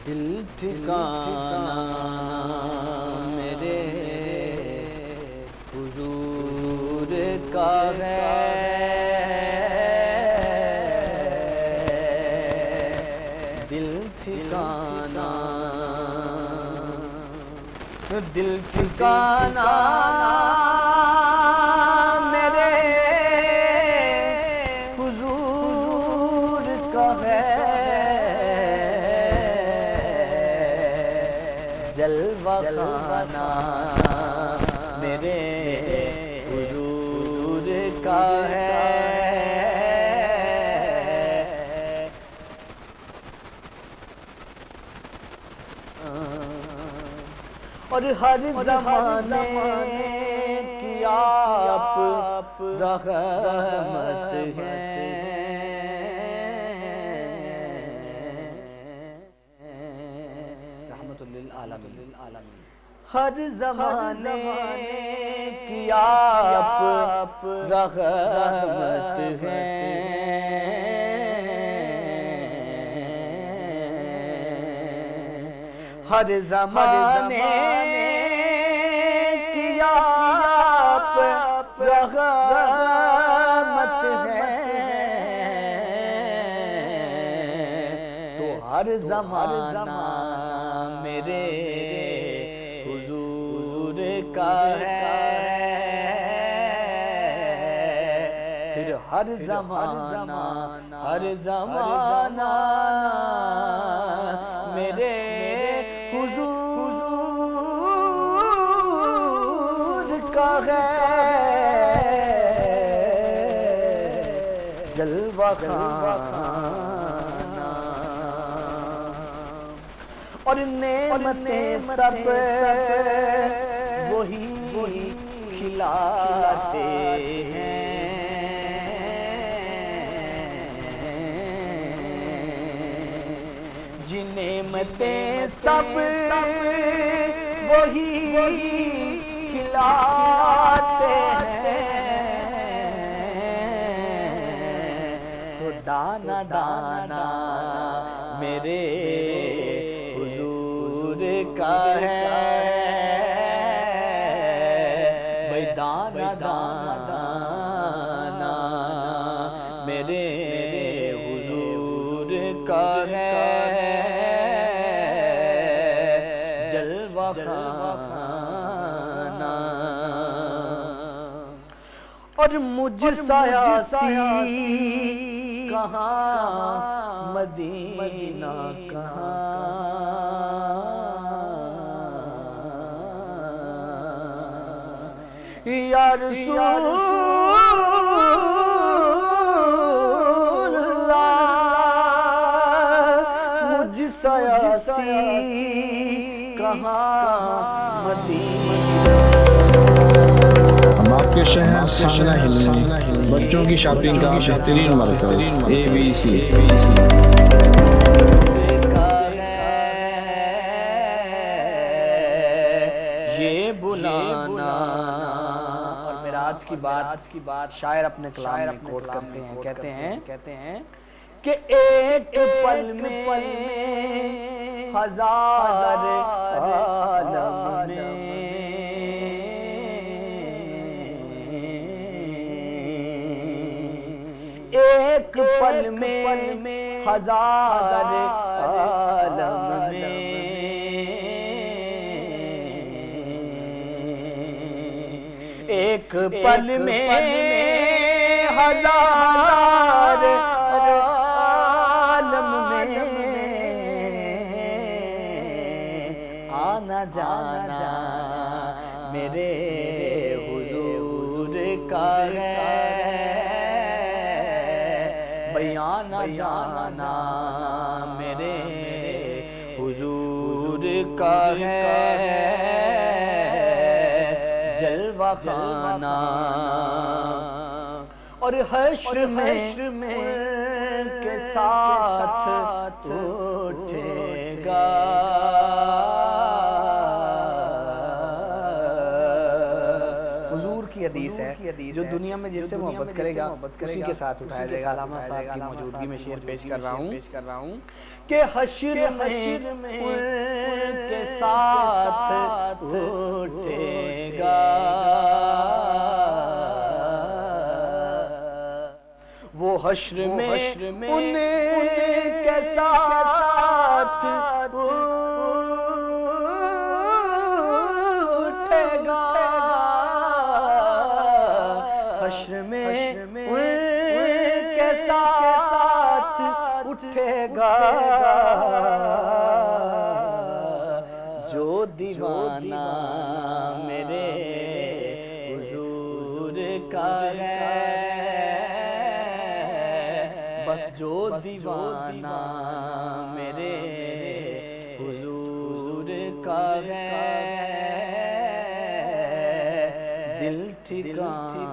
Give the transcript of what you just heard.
دل ٹھکانا میرے حضور کا ہے، دل ٹھکانا، دل ٹھکانا میرے حضور کا ہے، جلوہ خانہ میرے حضور کا ہے، اور ہر زمانے کی آپ رحمت ہے، رحمت للعالمین، ہر زمانے کی آپ رحمت ہے، ہر زمانے کی آپ رحمت ہے، تو ہر زمانہ میرے حضور کا ہے، پھر ہر زمانہ میرے حضور کا ہے، جلوہ خانہ، اور نعمتیں سب وہی کھلاتے ہیں، جن نعمتیں سب وہی کھلاتے ہیں، تو دانا دانا میرے حضور کا ہے، بھئی دانا دانا میرے حضور کا ہے، جلوہ خانہ، اور مجھ سا یاسی کہاں مدینہ کہاں، یا رسول اللہ، مجھ سا یاسی کہاں مدینہ۔ ہم آپ کے شہر سانگلہ ہل میں بچوں کی شاپنگ کا بہترین مرکز ABC۔ یہ بلانا، اور میرا آج کی بات شاعر اپنے کلام میں کوٹ کرتے ہیں، کہتے ہیں کہ ایک پل میں ہزار عالم میں، ایک پل میں ہزار عالم میں، ایک پل میں ہزار عالم میں، آنا جانا میرے حضور کا ہے، بھئی آنا جانا میرے حضور کا ہے، جلوہ خانہ، اور حشر میں ان کے ساتھ اٹھے گا، حضور کی حدیث ہے جو دنیا میں جس سے محبت کرے گا اسی کے ساتھ اٹھایا جائے گا۔ علامہ صاحب کی موجودگی میں شعر پیش کر رہا ہوں کہ حشر میں ان کے ساتھ اٹھے گا وہ، حشر میں ان کے ساتھ اٹھے گا، حشر میں ان کے ساتھ اٹھے گا، جو دیوانہ میرے حضور کا ہے، بس جو دیوانہ میرے حضور کا ہے، دل ٹھکانہ